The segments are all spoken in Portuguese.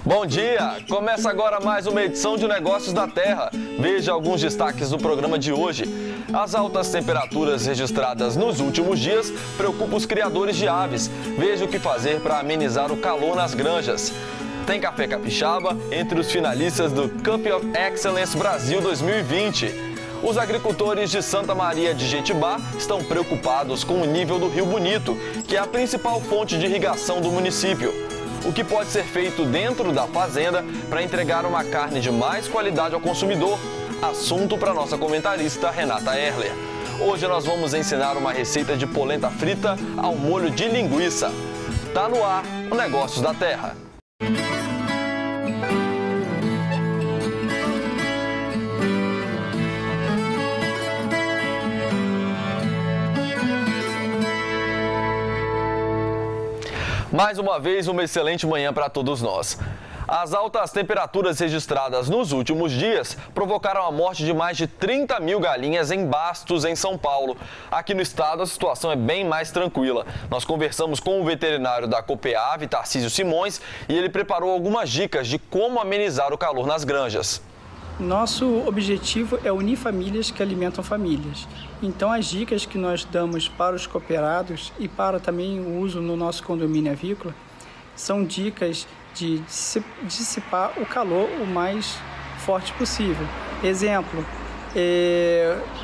Bom dia! Começa agora mais uma edição de Negócios da Terra. Veja alguns destaques do programa de hoje. As altas temperaturas registradas nos últimos dias preocupam os criadores de aves. Veja o que fazer para amenizar o calor nas granjas. Tem café capixaba entre os finalistas do Cup of Excellence Brasil 2020. Os agricultores de Santa Maria de Jetibá estão preocupados com o nível do Rio Bonito, que é a principal fonte de irrigação do município. O que pode ser feito dentro da fazenda para entregar uma carne de mais qualidade ao consumidor? Assunto para nossa comentarista Renata Erler. Hoje nós vamos ensinar uma receita de polenta frita ao molho de linguiça. Tá no ar o Negócios da Terra. Mais uma vez, uma excelente manhã para todos nós. As altas temperaturas registradas nos últimos dias provocaram a morte de mais de 30 mil galinhas em Bastos, em São Paulo. Aqui no estado, a situação é bem mais tranquila. Nós conversamos com o veterinário da Copeave, Tarcísio Simões, e ele preparou algumas dicas de como amenizar o calor nas granjas. Nosso objetivo é unir famílias que alimentam famílias. Então, as dicas que nós damos para os cooperados e para também o uso no nosso condomínio avícola são dicas de dissipar o calor o mais forte possível. Exemplo,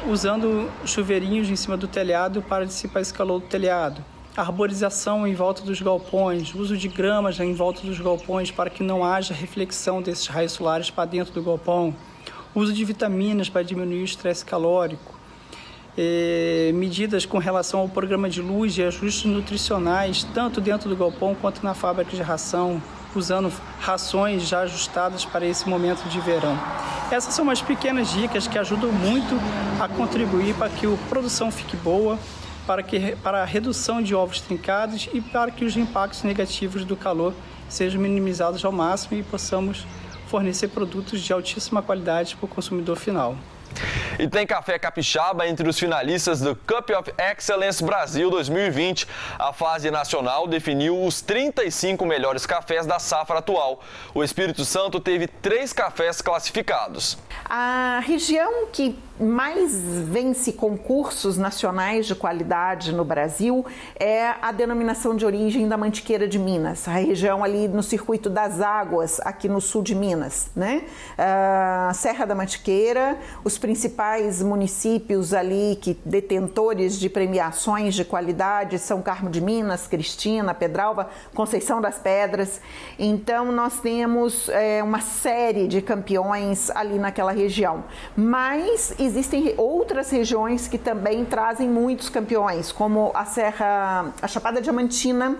usando chuveirinhos em cima do telhado para dissipar esse calor do telhado. Arborização em volta dos galpões, uso de gramas em volta dos galpões para que não haja reflexão desses raios solares para dentro do galpão. Uso de vitaminas para diminuir o estresse calórico. Medidas com relação ao programa de luz e ajustes nutricionais, tanto dentro do galpão quanto na fábrica de ração, usando rações já ajustadas para esse momento de verão. Essas são umas pequenas dicas que ajudam muito a contribuir para que a produção fique boa, para a redução de ovos trincados e para que os impactos negativos do calor sejam minimizados ao máximo e possamos fornecer produtos de altíssima qualidade para o consumidor final. E tem café capixaba entre os finalistas do Cup of Excellence Brasil 2020. A fase nacional definiu os 35 melhores cafés da safra atual. O Espírito Santo teve 3 cafés classificados. A região que mais vence concursos nacionais de qualidade no Brasil é a denominação de origem da Mantiqueira de Minas, a região ali no Circuito das Águas, aqui no sul de Minas, né? Serra da Mantiqueira, os principais municípios ali que detentores de premiações de qualidade, São Carmo de Minas, Cristina, Pedralva, Conceição das Pedras. Então nós temos uma série de campeões ali naquela região, mas existem outras regiões que também trazem muitos campeões, como a Chapada Diamantina,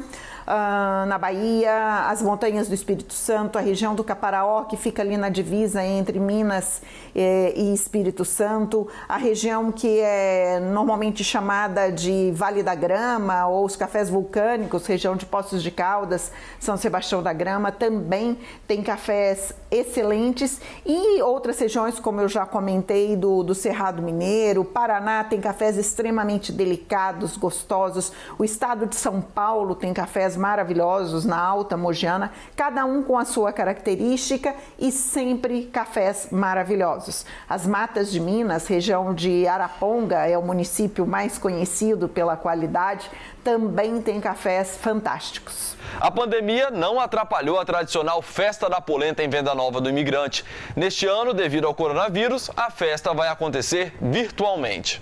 na Bahia, as montanhas do Espírito Santo, a região do Caparaó, que fica ali na divisa entre Minas e Espírito Santo, a região que é normalmente chamada de Vale da Grama, ou os cafés vulcânicos, região de Poços de Caldas, São Sebastião da Grama, também tem cafés excelentes, e outras regiões, como eu já comentei, do Cerrado Mineiro, Paraná tem cafés extremamente delicados, gostosos, o estado de São Paulo tem cafés maravilhosos na Alta Mogiana, cada um com a sua característica e sempre cafés maravilhosos. As Matas de Minas, região de Araponga, é o município mais conhecido pela qualidade, também tem cafés fantásticos. A pandemia não atrapalhou a tradicional Festa da Polenta em Venda Nova do Imigrante. Neste ano, devido ao coronavírus, a festa vai acontecer virtualmente.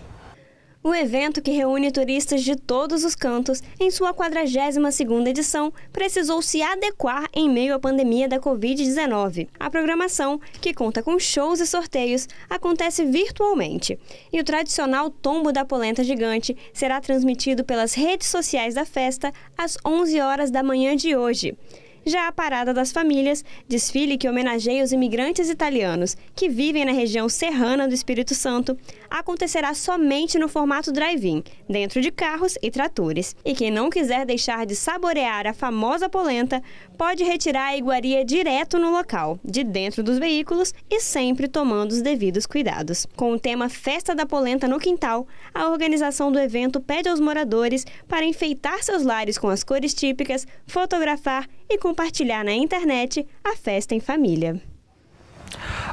O evento, que reúne turistas de todos os cantos, em sua 42ª edição, precisou se adequar em meio à pandemia da Covid-19. A programação, que conta com shows e sorteios, acontece virtualmente. E o tradicional tombo da polenta gigante será transmitido pelas redes sociais da festa às 11 horas da manhã de hoje. Já a Parada das Famílias, desfile que homenageia os imigrantes italianos que vivem na região serrana do Espírito Santo, acontecerá somente no formato drive-in, dentro de carros e tratores. E quem não quiser deixar de saborear a famosa polenta, pode retirar a iguaria direto no local, de dentro dos veículos e sempre tomando os devidos cuidados. Com o tema Festa da Polenta no Quintal, a organização do evento pede aos moradores para enfeitar seus lares com as cores típicas, fotografar e compartilhar compartilhar na internet a festa em família.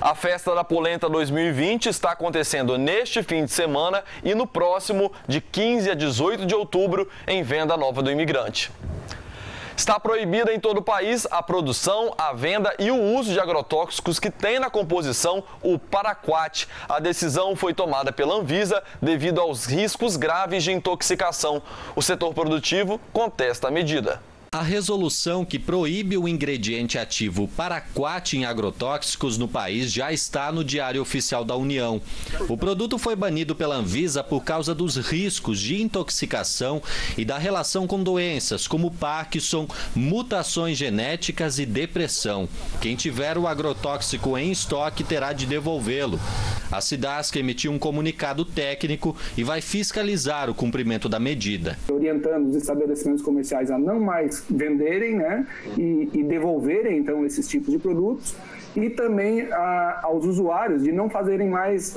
A Festa da Polenta 2020 está acontecendo neste fim de semana e no próximo, de 15 a 18 de outubro, em Venda Nova do Imigrante. Está proibida em todo o país a produção, a venda e o uso de agrotóxicos que tem na composição o paraquat. A decisão foi tomada pela Anvisa devido aos riscos graves de intoxicação. O setor produtivo contesta a medida. A resolução que proíbe o ingrediente ativo paraquat em agrotóxicos no país já está no Diário Oficial da União. O produto foi banido pela Anvisa por causa dos riscos de intoxicação e da relação com doenças como Parkinson, mutações genéticas e depressão. Quem tiver o agrotóxico em estoque terá de devolvê-lo. A SIDASC emitiu um comunicado técnico e vai fiscalizar o cumprimento da medida. Orientando os estabelecimentos comerciais a não mais venderem, né, e devolverem então esses tipos de produtos, e também aos usuários de não fazerem mais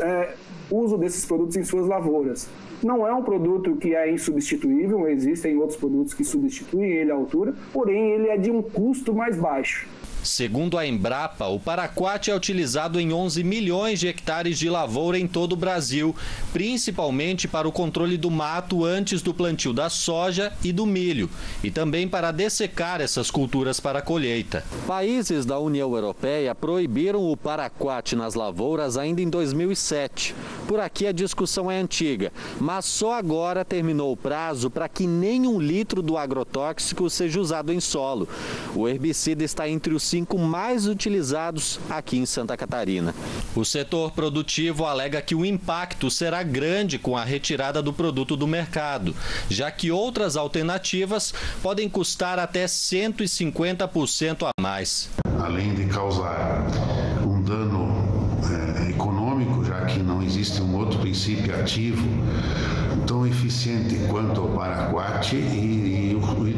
uso desses produtos em suas lavouras. Não é um produto que é insubstituível, existem outros produtos que substituem ele à altura, porém ele é de um custo mais baixo. Segundo a Embrapa, o paraquat é utilizado em 11 milhões de hectares de lavoura em todo o Brasil, principalmente para o controle do mato antes do plantio da soja e do milho, e também para dessecar essas culturas para a colheita. Países da União Europeia proibiram o paraquat nas lavouras ainda em 2007. Por aqui a discussão é antiga, mas só agora terminou o prazo para que nem 1 litro do agrotóxico seja usado em solo. O herbicida está entre os 5 mais utilizados aqui em Santa Catarina. O setor produtivo alega que o impacto será grande com a retirada do produto do mercado, já que outras alternativas podem custar até 150% a mais. Além de causar um dano econômico, já que não existe um outro princípio ativo tão eficiente quanto o paraquat e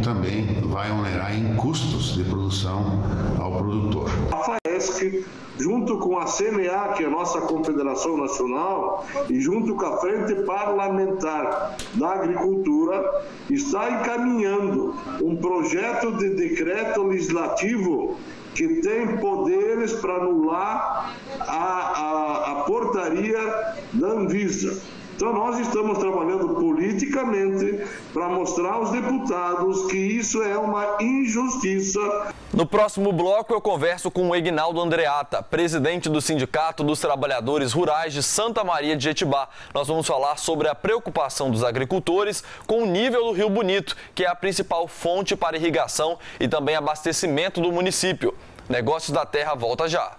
também vai onerar em custos de produção ao produtor. A FAESC, junto com a CNA, que é a nossa Confederação Nacional, e junto com a Frente Parlamentar da Agricultura, está encaminhando um projeto de decreto legislativo que tem poderes para anular a portaria da Anvisa. Então nós estamos trabalhando politicamente para mostrar aos deputados que isso é uma injustiça. No próximo bloco eu converso com o Egnaldo Andreata, presidente do Sindicato dos Trabalhadores Rurais de Santa Maria de Jetibá. Nós vamos falar sobre a preocupação dos agricultores com o nível do Rio Bonito, que é a principal fonte para irrigação e também abastecimento do município. Negócios da Terra volta já.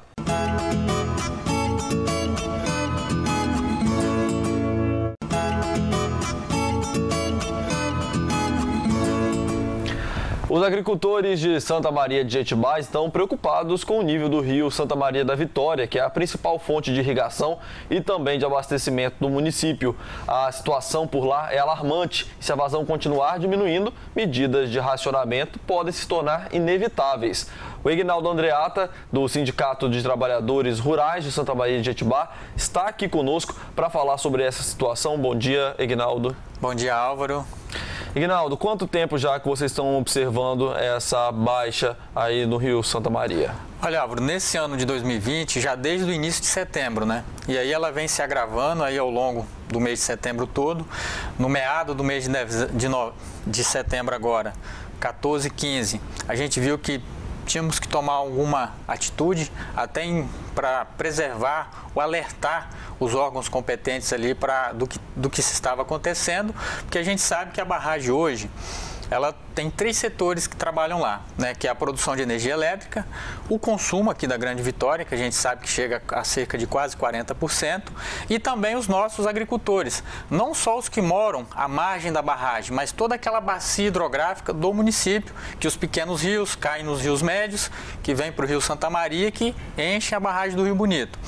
Os agricultores de Santa Maria de Jetibá estão preocupados com o nível do rio Santa Maria da Vitória, que é a principal fonte de irrigação e também de abastecimento do município. A situação por lá é alarmante e se a vazão continuar diminuindo, medidas de racionamento podem se tornar inevitáveis. O Egnaldo Andreata, do Sindicato de Trabalhadores Rurais de Santa Maria de Jetibá, está aqui conosco para falar sobre essa situação. Bom dia, Egnaldo. Bom dia, Álvaro. Egnaldo, quanto tempo já que vocês estão observando essa baixa aí no Rio Santa Maria? Olha, Álvaro, nesse ano de 2020, já desde o início de setembro, né? E aí ela vem se agravando aí ao longo do mês de setembro todo. No meado do mês de setembro agora, 14 e 15, a gente viu que tínhamos que tomar alguma atitude até para preservar ou alertar os órgãos competentes ali do que se estava acontecendo, porque a gente sabe que a barragem hoje, ela tem 3 setores que trabalham lá, né? Que é a produção de energia elétrica, o consumo aqui da Grande Vitória, que a gente sabe que chega a cerca de quase 40%, e também os nossos agricultores, não só os que moram à margem da barragem, mas toda aquela bacia hidrográfica do município, que os pequenos rios caem nos rios médios, que vêm para o Rio Santa Maria, que enchem a barragem do Rio Bonito.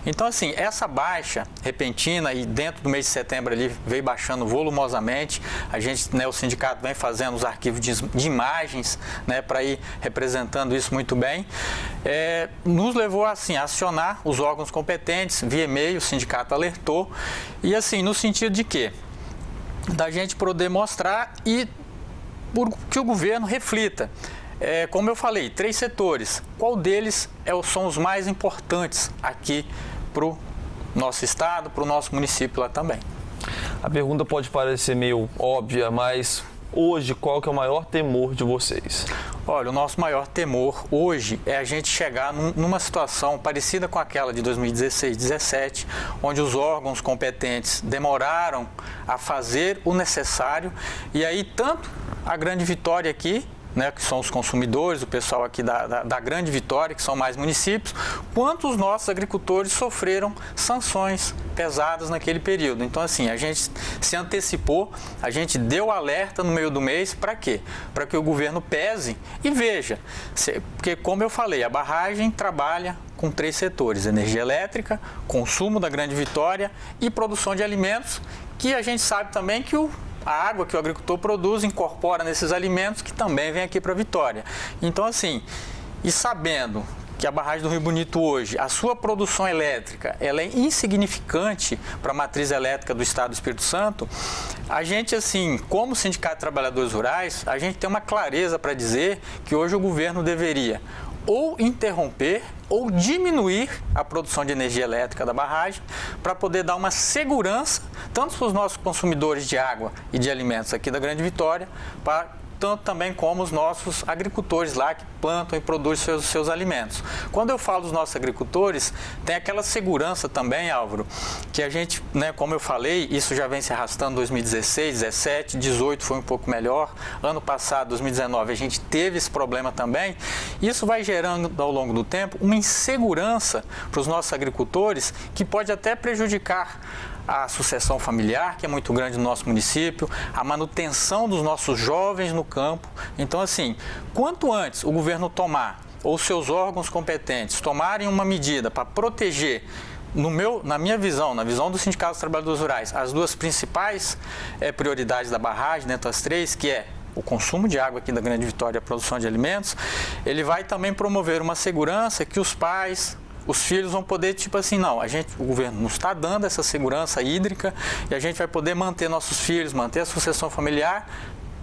Então, assim, essa baixa repentina e dentro do mês de setembro ali veio baixando volumosamente, a gente, né, o sindicato vem fazendo os arquivos de imagens, né, para ir representando isso muito bem, nos levou assim, a acionar os órgãos competentes, via e-mail, o sindicato alertou, e assim, no sentido de quê? Da gente poder mostrar e por que o governo reflita. como eu falei, 3 setores. Qual deles são os mais importantes aqui para o nosso estado, para o nosso município lá também? A pergunta pode parecer meio óbvia, mas hoje qual que é o maior temor de vocês? Olha, o nosso maior temor hoje é a gente chegar numa situação parecida com aquela de 2016, 2017, onde os órgãos competentes demoraram a fazer o necessário e aí tanto a Grande Vitória aqui, né, que são os consumidores, o pessoal aqui da Grande Vitória, que são mais municípios, quanto os nossos agricultores sofreram sanções pesadas naquele período. Então, assim, a gente se antecipou, a gente deu alerta no meio do mês, para quê? Para que o governo pese e veja, porque, como eu falei, a barragem trabalha com 3 setores: energia elétrica, consumo da Grande Vitória e produção de alimentos, que a gente sabe também que a água que o agricultor produz incorpora nesses alimentos que também vem aqui para Vitória. Então, assim, e sabendo que a barragem do Rio Bonito hoje, a sua produção elétrica, ela é insignificante para a matriz elétrica do Estado do Espírito Santo, a gente, assim, como Sindicato de Trabalhadores Rurais, a gente tem uma clareza para dizer que hoje o governo deveria ou interromper ou diminuir a produção de energia elétrica da barragem para poder dar uma segurança tanto para os nossos consumidores de água e de alimentos aqui da Grande Vitória, tanto também como os nossos agricultores lá que plantam e produzem seus alimentos. Quando eu falo dos nossos agricultores, tem aquela segurança também, Álvaro, que a gente, né, como eu falei, isso já vem se arrastando em 2016, 17, 18 foi um pouco melhor. Ano passado, 2019, a gente teve esse problema também. Isso vai gerando ao longo do tempo uma insegurança para os nossos agricultores que pode até prejudicar a sucessão familiar, que é muito grande no nosso município, a manutenção dos nossos jovens no campo. Então, assim, quanto antes o governo tomar, ou seus órgãos competentes tomarem uma medida para proteger, na minha visão, na visão do Sindicato dos Trabalhadores Rurais, as 2 principais prioridades da barragem, dentro das 3, que é o consumo de água aqui da Grande Vitória e a produção de alimentos, ele vai também promover uma segurança que os pais, os filhos vão poder, tipo assim, não, o governo nos está dando essa segurança hídrica e a gente vai poder manter nossos filhos, manter a sucessão familiar,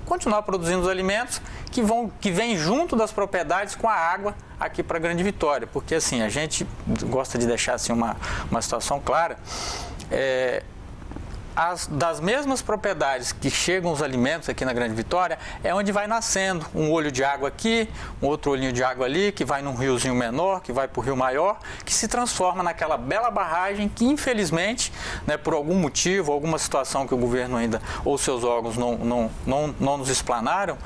continuar produzindo os alimentos que vêm junto das propriedades com a água aqui para a Grande Vitória. Porque, assim, a gente gosta de deixar assim, uma situação clara. Das mesmas propriedades que chegam os alimentos aqui na Grande Vitória, é onde vai nascendo um olho de água aqui, um outro olhinho de água ali, que vai num riozinho menor, que vai para o rio maior, que se transforma naquela bela barragem que, infelizmente, né, por algum motivo, alguma situação que o governo ainda, ou seus órgãos não nos explanaram,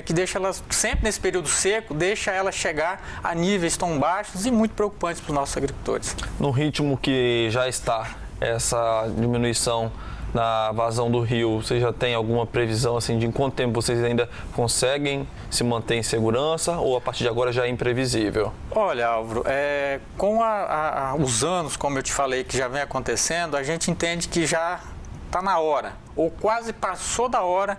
que deixa ela, sempre nesse período seco, deixa ela chegar a níveis tão baixos e muito preocupantes para os nossos agricultores. No ritmo que já está essa diminuição na vazão do rio, você já tem alguma previsão assim de em quanto tempo vocês ainda conseguem se manter em segurança ou a partir de agora já é imprevisível? Olha, Álvaro, com os anos, como eu te falei, que já vem acontecendo, a gente entende que já está na hora, ou quase passou da hora,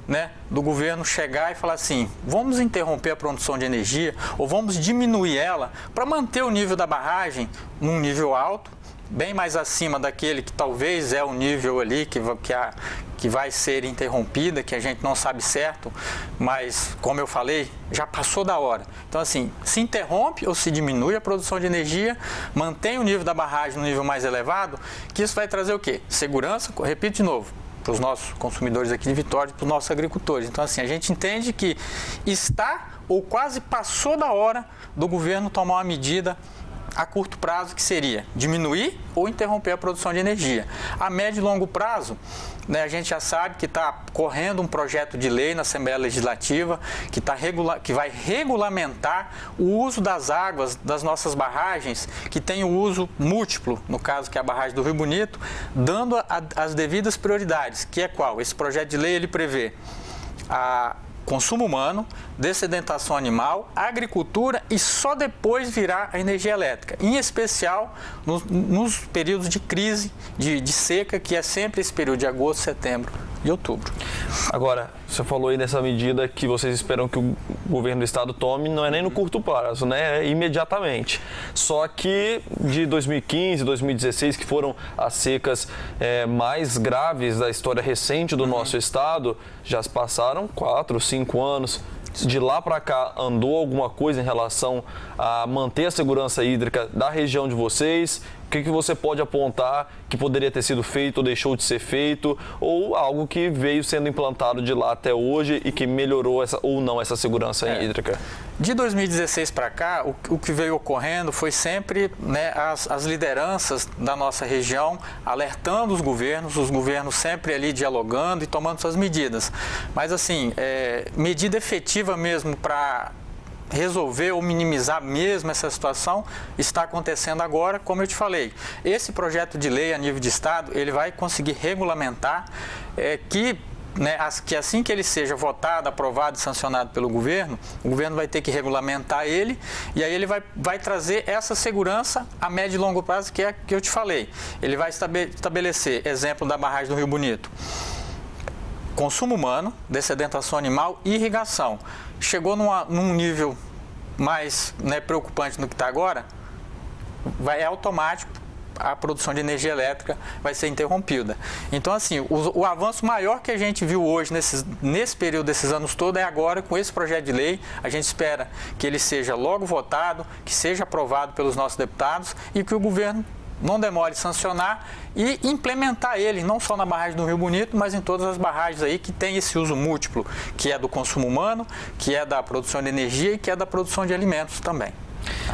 né, do governo chegar e falar assim, vamos interromper a produção de energia ou vamos diminuir ela para manter o nível da barragem num nível alto, bem mais acima daquele que talvez é o nível ali que vai ser interrompida, que a gente não sabe certo, mas, como eu falei, já passou da hora. Então, assim, se interrompe ou se diminui a produção de energia, mantém o nível da barragem no nível mais elevado, que isso vai trazer o quê? Segurança, repito de novo, para os nossos consumidores aqui de Vitória, para os nossos agricultores. Então, assim, a gente entende que está ou quase passou da hora do governo tomar uma medida a curto prazo, que seria diminuir ou interromper a produção de energia. A médio e longo prazo, né, a gente já sabe que está correndo um projeto de lei na Assembleia Legislativa que vai regulamentar o uso das águas das nossas barragens, que tem o uso múltiplo, no caso que é a barragem do Rio Bonito, dando as devidas prioridades, que é qual? Esse projeto de lei ele prevê consumo humano, dessedentação animal, agricultura e só depois virá a energia elétrica, em especial nos períodos de crise, de seca, que é sempre esse período de agosto, setembro e outubro. Agora, você falou aí nessa medida que vocês esperam que o governo do estado tome, não é nem no curto prazo, né? É imediatamente. Só que de 2015, 2016, que foram as secas mais graves da história recente do nosso estado, já se passaram 4, 5 anos. de lá para cá andou alguma coisa em relação a manter a segurança hídrica da região de vocês? O que você pode apontar que poderia ter sido feito ou deixou de ser feito, ou algo que veio sendo implantado de lá até hoje e que melhorou essa segurança hídrica? De 2016 para cá, o que veio ocorrendo foi sempre, né, as lideranças da nossa região alertando os governos sempre ali dialogando e tomando suas medidas. Mas assim, medida efetiva mesmo para resolver ou minimizar mesmo essa situação está acontecendo agora, como eu te falei. Esse projeto de lei a nível de Estado, ele vai conseguir regulamentar que assim que ele seja votado, aprovado e sancionado pelo governo, o governo vai ter que regulamentar ele e aí ele vai trazer essa segurança a médio e longo prazo, que é que eu te falei. Ele vai estabelecer, exemplo da barragem do Rio Bonito, consumo humano, dessedentação animal e irrigação. Chegou num nível mais preocupante do que está agora, é automático, a produção de energia elétrica vai ser interrompida. Então, assim, o avanço maior que a gente viu hoje nesse período desses anos todos é agora com esse projeto de lei. A gente espera que ele seja logo votado, que seja aprovado pelos nossos deputados e que o governo não demore sancionar e implementar ele, não só na barragem do Rio Bonito, mas em todas as barragens aí que tem esse uso múltiplo, que é do consumo humano, que é da produção de energia e que é da produção de alimentos também.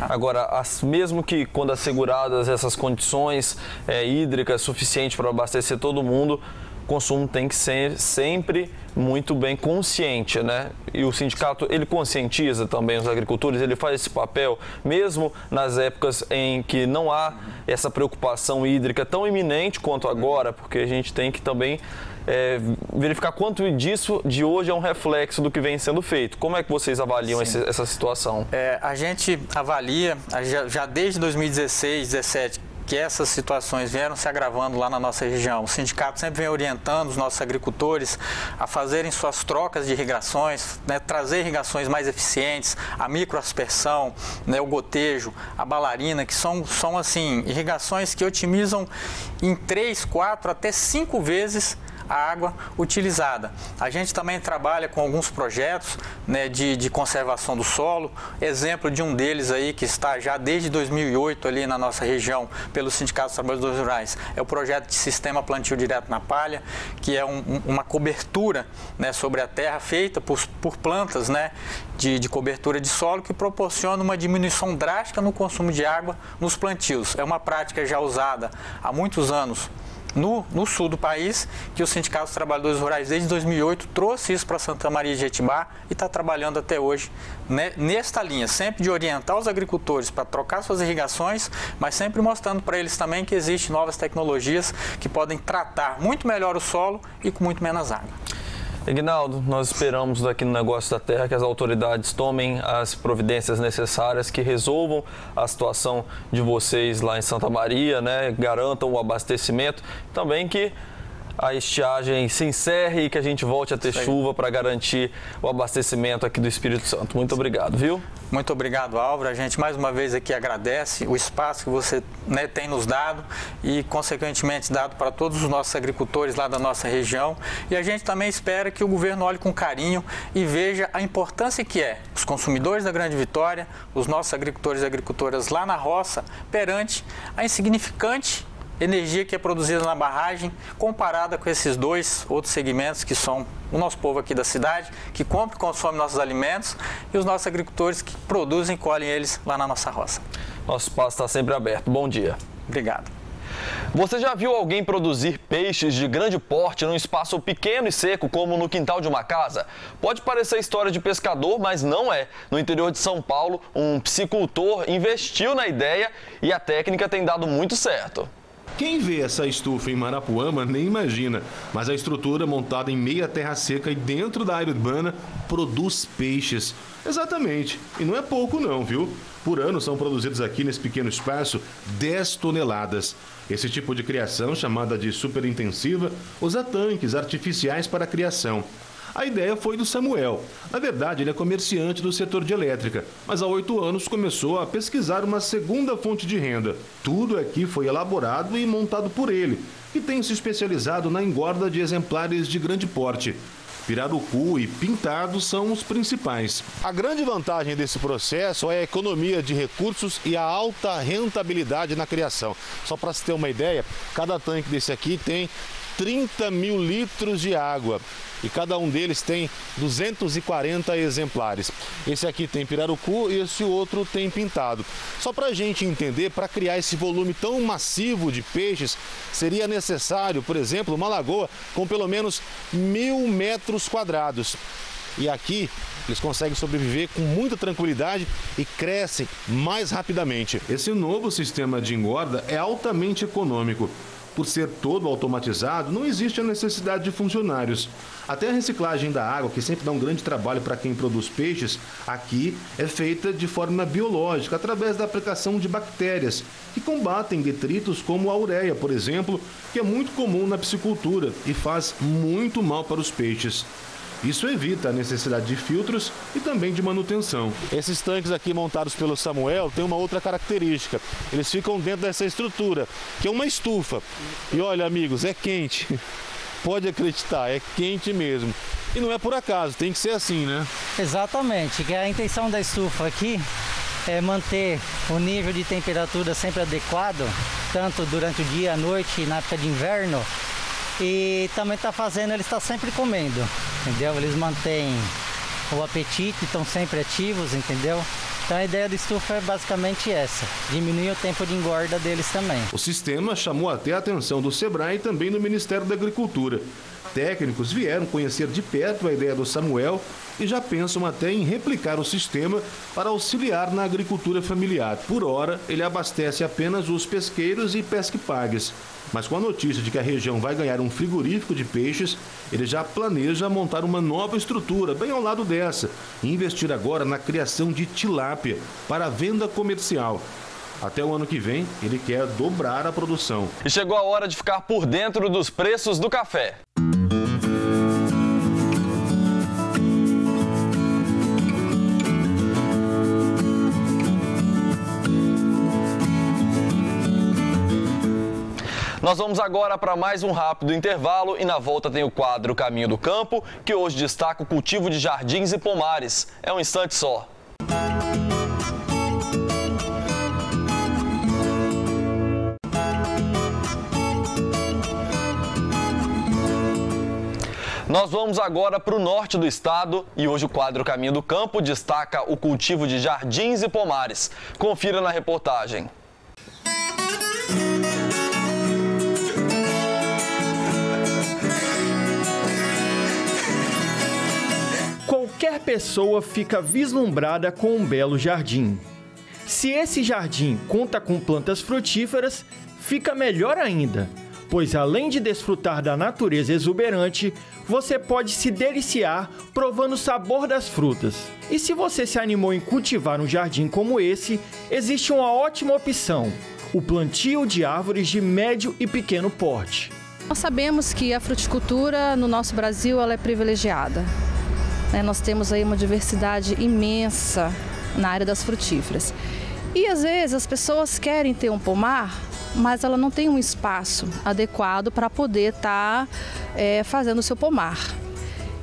Agora, mesmo que quando asseguradas essas condições hídricas suficientes para abastecer todo mundo, o consumo tem que ser sempre muito bem consciente, né? E o sindicato, ele conscientiza também os agricultores, ele faz esse papel, mesmo nas épocas em que não há essa preocupação hídrica tão iminente quanto agora, porque a gente tem que também verificar quanto disso de hoje é um reflexo do que vem sendo feito. Como é que vocês avaliam essa situação? A gente avalia, já desde 2016, 2017, que essas situações vieram se agravando lá na nossa região. O sindicato sempre vem orientando os nossos agricultores a fazerem suas trocas de irrigações, trazer irrigações mais eficientes, a microaspersão, o gotejo, a balarina, que são assim, irrigações que otimizam em 3, 4, até 5 vezes a água utilizada. A gente também trabalha com alguns projetos de conservação do solo. Exemplo de um deles aí que está já desde 2008 ali na nossa região pelo Sindicato dos Trabalhadores Rurais é o projeto de sistema plantio direto na palha, que é uma cobertura sobre a terra feita por plantas de cobertura de solo que proporciona uma diminuição drástica no consumo de água nos plantios. É uma prática já usada há muitos anos no sul do país, que o Sindicato dos Trabalhadores Rurais desde 2008 trouxe isso para Santa Maria de Jetibá e está trabalhando até hoje nesta linha, sempre de orientar os agricultores para trocar suas irrigações, mas sempre mostrando para eles também que existem novas tecnologias que podem tratar muito melhor o solo e com muito menos água. Ignaldo, nós esperamos daqui no Negócio da Terra que as autoridades tomem as providências necessárias, que resolvam a situação de vocês lá em Santa Maria, garantam o abastecimento, também que a estiagem se encerre e que a gente volte a ter chuva para garantir o abastecimento aqui do Espírito Santo. Muito obrigado, viu? Muito obrigado, Álvaro. A gente mais uma vez aqui agradece o espaço que você tem nos dado e, consequentemente, dado para todos os nossos agricultores lá da nossa região. E a gente também espera que o governo olhe com carinho e veja a importância que é os consumidores da Grande Vitória, os nossos agricultores e agricultoras lá na roça, perante a insignificante energia que é produzida na barragem, comparada com esses dois outros segmentos que são o nosso povo aqui da cidade, que compra e consome nossos alimentos, e os nossos agricultores que produzem e colhem eles lá na nossa roça. Nosso espaço está sempre aberto. Bom dia. Obrigado. Você já viu alguém produzir peixes de grande porte num espaço pequeno e seco, como no quintal de uma casa? Pode parecer história de pescador, mas não é. No interior de São Paulo, um piscicultor investiu na ideia e a técnica tem dado muito certo. Quem vê essa estufa em Marapuama nem imagina, mas a estrutura montada em meia terra seca e dentro da área urbana produz peixes. Exatamente, e não é pouco não, viu? Por ano são produzidos aqui nesse pequeno espaço 10 toneladas. Esse tipo de criação, chamada de superintensiva, usa tanques artificiais para a criação. A ideia foi do Samuel. Na verdade, ele é comerciante do setor de elétrica, mas há 8 anos começou a pesquisar uma segunda fonte de renda. Tudo aqui foi elaborado e montado por ele, que tem se especializado na engorda de exemplares de grande porte. Pirarucu e pintado são os principais. A grande vantagem desse processo é a economia de recursos e a alta rentabilidade na criação. Só para se ter uma ideia, cada tanque desse aqui tem 30 mil litros de água e cada um deles tem 240 exemplares. Esse aqui tem pirarucu e esse outro tem pintado. Só para a gente entender, para criar esse volume tão massivo de peixes, seria necessário, por exemplo, uma lagoa com pelo menos 1.000 metros quadrados. E aqui eles conseguem sobreviver com muita tranquilidade e crescem mais rapidamente. Esse novo sistema de engorda é altamente econômico. Por ser todo automatizado, não existe a necessidade de funcionários. Até a reciclagem da água, que sempre dá um grande trabalho para quem produz peixes, aqui é feita de forma biológica, através da aplicação de bactérias, que combatem detritos como a ureia, por exemplo, que é muito comum na piscicultura e faz muito mal para os peixes. Isso evita a necessidade de filtros e também de manutenção. Esses tanques aqui montados pelo Samuel têm uma outra característica. Eles ficam dentro dessa estrutura, que é uma estufa. E olha, amigos, é quente. Pode acreditar, é quente mesmo. E não é por acaso, tem que ser assim, né? Exatamente, que a intenção da estufa aqui é manter o nível de temperatura sempre adequado, tanto durante o dia, a noite e na época de inverno. E também está fazendo, eles estão sempre comendo, entendeu? Eles mantêm o apetite, estão sempre ativos, entendeu? Então a ideia da estufa é basicamente essa, diminuir o tempo de engorda deles também. O sistema chamou até a atenção do Sebrae e também do Ministério da Agricultura. Técnicos vieram conhecer de perto a ideia do Samuel e já pensam até em replicar o sistema para auxiliar na agricultura familiar. Por hora, ele abastece apenas os pesqueiros e pesque-pagues. Mas com a notícia de que a região vai ganhar um frigorífico de peixes, ele já planeja montar uma nova estrutura bem ao lado dessa e investir agora na criação de tilápia para a venda comercial. Até o ano que vem, ele quer dobrar a produção. E chegou a hora de ficar por dentro dos preços do café. Nós vamos agora para mais um rápido intervalo e na volta tem o quadro Caminho do Campo, que hoje destaca o cultivo de jardins e pomares. É um instante só. Nós vamos agora para o norte do estado e hoje o quadro Caminho do Campo destaca o cultivo de jardins e pomares. Confira na reportagem. Qualquer pessoa fica vislumbrada com um belo jardim. Se esse jardim conta com plantas frutíferas, fica melhor ainda, pois além de desfrutar da natureza exuberante, você pode se deliciar provando o sabor das frutas. E se você se animou em cultivar um jardim como esse, existe uma ótima opção: o plantio de árvores de médio e pequeno porte. Nós sabemos que a fruticultura no nosso Brasil ela é privilegiada. Nós temos aí uma diversidade imensa na área das frutíferas. E às vezes as pessoas querem ter um pomar, mas ela não tem um espaço adequado para poder estar fazendo o seu pomar.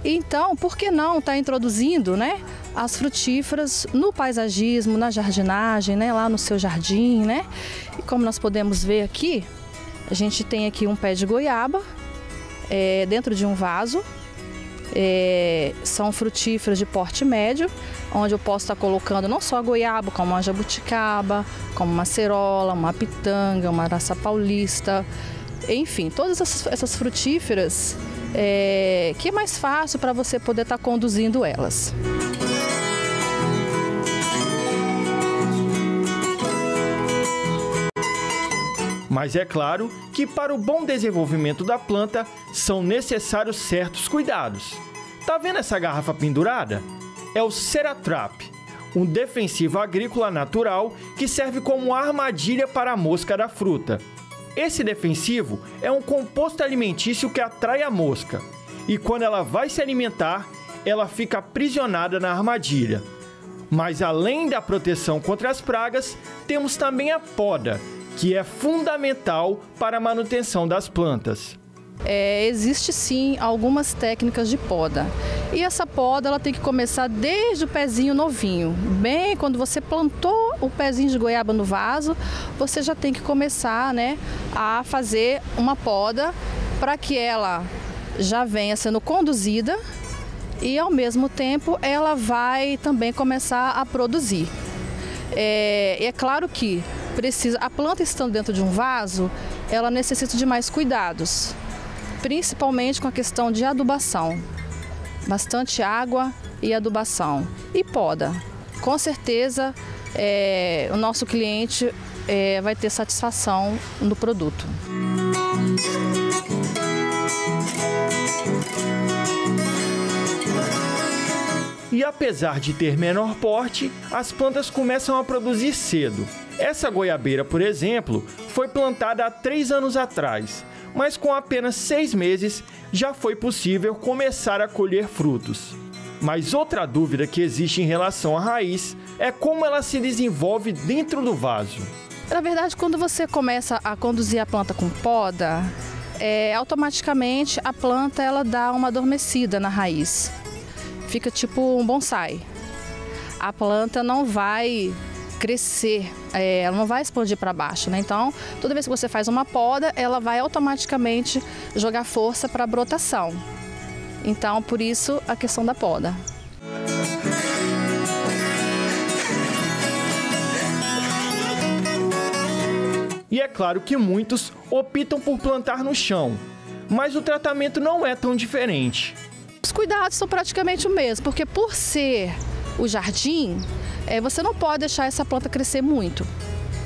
Então, por que não estar introduzindo, as frutíferas no paisagismo, na jardinagem, lá no seu jardim, E como nós podemos ver aqui, a gente tem aqui um pé de goiaba dentro de um vaso. São frutíferas de porte médio, onde eu posso estar colocando não só a goiaba, como uma jabuticaba, como uma acerola, uma pitanga, uma araçá paulista, enfim, todas essas frutíferas que é mais fácil para você poder estar conduzindo elas. Mas é claro que para o bom desenvolvimento da planta são necessários certos cuidados. Tá vendo essa garrafa pendurada? É o Ceratrap, um defensivo agrícola natural que serve como armadilha para a mosca da fruta. Esse defensivo é um composto alimentício que atrai a mosca e quando ela vai se alimentar, ela fica aprisionada na armadilha. Mas além da proteção contra as pragas, temos também a poda, que é fundamental para a manutenção das plantas. Existe sim algumas técnicas de poda. E essa poda ela tem que começar desde o pezinho novinho. Bem, quando você plantou o pezinho de goiaba no vaso, você já tem que começar, né, a fazer uma poda para que ela já venha sendo conduzida e ao mesmo tempo ela vai também começar a produzir. É claro que a planta estando dentro de um vaso, ela necessita de mais cuidados, principalmente com a questão de adubação. Bastante água e adubação. E poda. Com certeza o nosso cliente vai ter satisfação no produto. E apesar de ter menor porte, as plantas começam a produzir cedo. Essa goiabeira, por exemplo, foi plantada há 3 anos atrás, mas com apenas 6 meses já foi possível começar a colher frutos. Mas outra dúvida que existe em relação à raiz é como ela se desenvolve dentro do vaso. Na verdade, quando você começa a conduzir a planta com poda, automaticamente a planta ela dá uma adormecida na raiz. Fica tipo um bonsai. A planta não vai crescer, ela não vai expandir para baixo, né? Então, toda vez que você faz uma poda, ela vai automaticamente jogar força para a brotação. Então, por isso, a questão da poda. E é claro que muitos optam por plantar no chão, mas o tratamento não é tão diferente. Os cuidados são praticamente o mesmo, porque por ser o jardim, você não pode deixar essa planta crescer muito.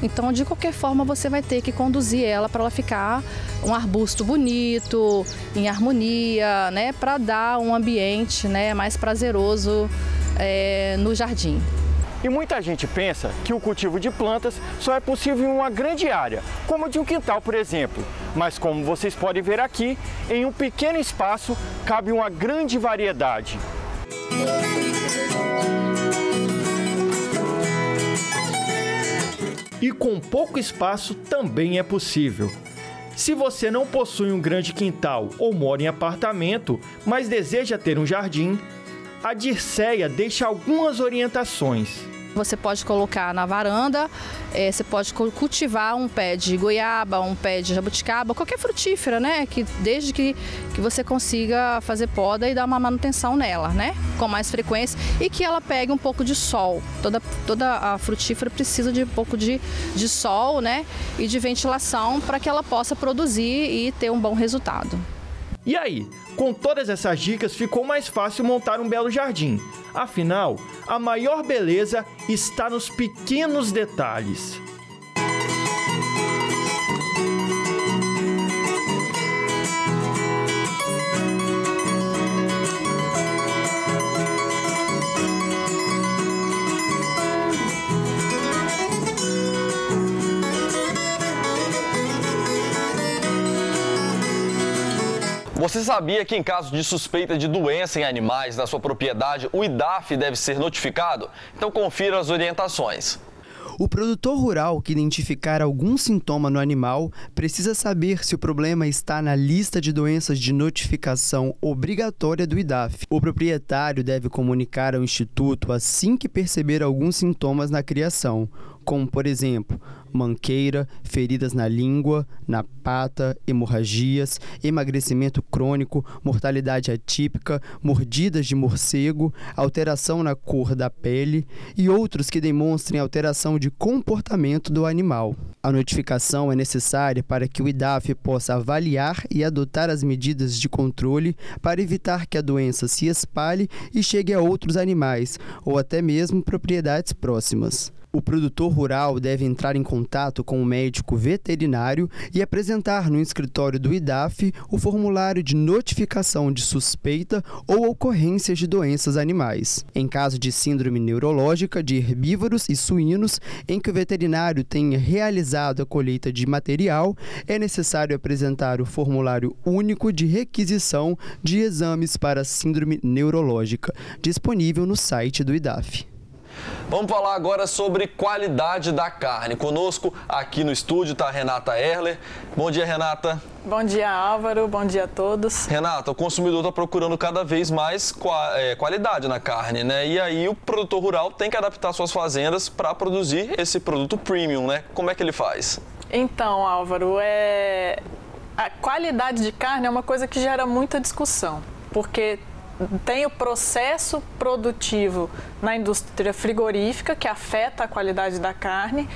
Então, de qualquer forma, você vai ter que conduzir ela para ela ficar um arbusto bonito, em harmonia, né, para dar um ambiente, né, mais prazeroso no jardim. E muita gente pensa que o cultivo de plantas só é possível em uma grande área, como de um quintal, por exemplo. Mas como vocês podem ver aqui, em um pequeno espaço cabe uma grande variedade. E com pouco espaço também é possível. Se você não possui um grande quintal ou mora em apartamento, mas deseja ter um jardim, a Dirceia deixa algumas orientações. Você pode colocar na varanda, você pode cultivar um pé de goiaba, um pé de jabuticaba, qualquer frutífera, né? Desde que você consiga fazer poda e dar uma manutenção nela, né? Com mais frequência e que ela pegue um pouco de sol. Toda a frutífera precisa de um pouco de sol, né? E de ventilação para que ela possa produzir e ter um bom resultado. E aí, com todas essas dicas, ficou mais fácil montar um belo jardim. Afinal, a maior beleza está nos pequenos detalhes. Você sabia que em caso de suspeita de doença em animais na sua propriedade, o IDAF deve ser notificado? Então confira as orientações. O produtor rural que identificar algum sintoma no animal precisa saber se o problema está na lista de doenças de notificação obrigatória do IDAF. O proprietário deve comunicar ao Instituto assim que perceber alguns sintomas na criação, como, por exemplo, manqueira, feridas na língua, na pata, hemorragias, emagrecimento crônico, mortalidade atípica, mordidas de morcego, alteração na cor da pele e outros que demonstrem alteração de comportamento do animal. A notificação é necessária para que o IDAF possa avaliar e adotar as medidas de controle para evitar que a doença se espalhe e chegue a outros animais ou até mesmo propriedades próximas. O produtor rural deve entrar em contato com o médico veterinário e apresentar no escritório do IDAF o formulário de notificação de suspeita ou ocorrências de doenças animais. Em caso de síndrome neurológica de herbívoros e suínos, em que o veterinário tenha realizado a colheita de material, é necessário apresentar o formulário único de requisição de exames para síndrome neurológica, disponível no site do IDAF. Vamos falar agora sobre qualidade da carne. Conosco aqui no estúdio está a Renata Erler. Bom dia, Renata. Bom dia, Álvaro. Bom dia a todos. Renata, o consumidor está procurando cada vez mais qualidade na carne, né? E aí o produtor rural tem que adaptar suas fazendas para produzir esse produto premium, né? Como é que ele faz? Então, Álvaro, a qualidade de carne é uma coisa que gera muita discussão, porque tem o processo produtivo na indústria frigorífica, que afeta a qualidade da carne,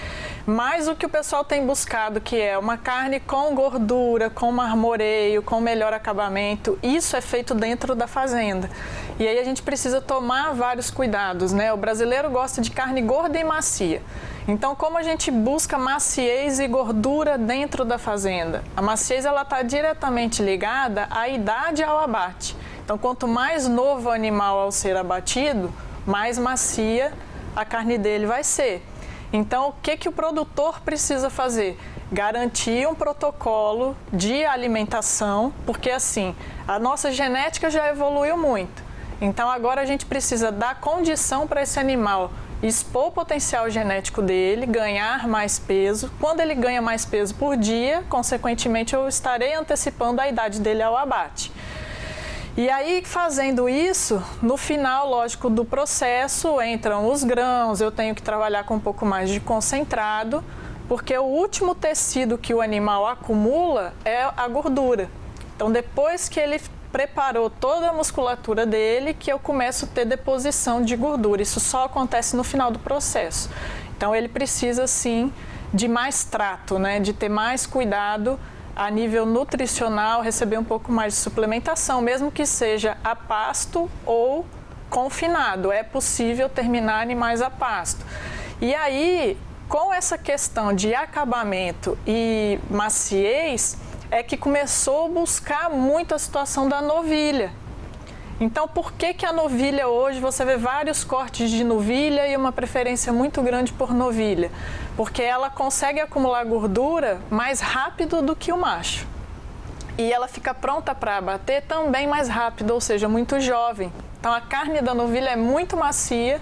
mas o que o pessoal tem buscado, que é uma carne com gordura, com marmoreio, com melhor acabamento, isso é feito dentro da fazenda. E aí a gente precisa tomar vários cuidados, né? O brasileiro gosta de carne gorda e macia. Então, como a gente busca maciez e gordura dentro da fazenda? A maciez está diretamente ligada à idade e ao abate. Então, quanto mais novo o animal ao ser abatido, mais macia a carne dele vai ser. Então, o que o produtor precisa fazer? Garantir um protocolo de alimentação, porque assim, a nossa genética já evoluiu muito. Então, agora a gente precisa dar condição para esse animal expor o potencial genético dele, ganhar mais peso. Quando ele ganha mais peso por dia, consequentemente, eu estarei antecipando a idade dele ao abate. E aí, fazendo isso, no final, lógico, do processo, entram os grãos, eu tenho que trabalhar com um pouco mais de concentrado, porque o último tecido que o animal acumula é a gordura. Então, depois que ele preparou toda a musculatura dele, que eu começo a ter deposição de gordura. Isso só acontece no final do processo. Então, ele precisa, sim, de mais trato, né? De ter mais cuidado a nível nutricional, receber um pouco mais de suplementação, mesmo que seja a pasto ou confinado. É possível terminar animais a pasto. E aí, com essa questão de acabamento e maciez, é que começou a buscar muito a situação da novilha. Então, por que a novilha hoje, você vê vários cortes de novilha e uma preferência muito grande por novilha? Porque ela consegue acumular gordura mais rápido do que o macho. E ela fica pronta para abater também mais rápido, ou seja, muito jovem. Então, a carne da novilha é muito macia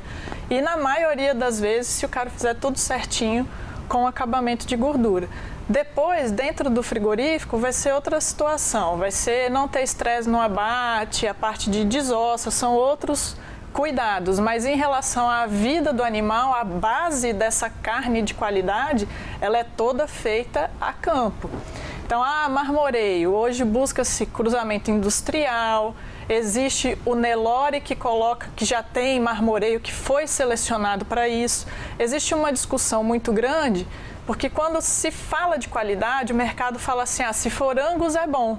e, na maioria das vezes, se o cara fizer tudo certinho, com acabamento de gordura. Depois, dentro do frigorífico, vai ser outra situação. Vai ser não ter estresse no abate, a parte de desossa, são outros cuidados. Mas em relação à vida do animal, a base dessa carne de qualidade, ela é toda feita a campo. Então, marmoreio. Hoje busca-se cruzamento industrial. Existe o Nelore que já tem marmoreio, que foi selecionado para isso. Existe uma discussão muito grande, porque quando se fala de qualidade, o mercado fala assim, se for Angus é bom.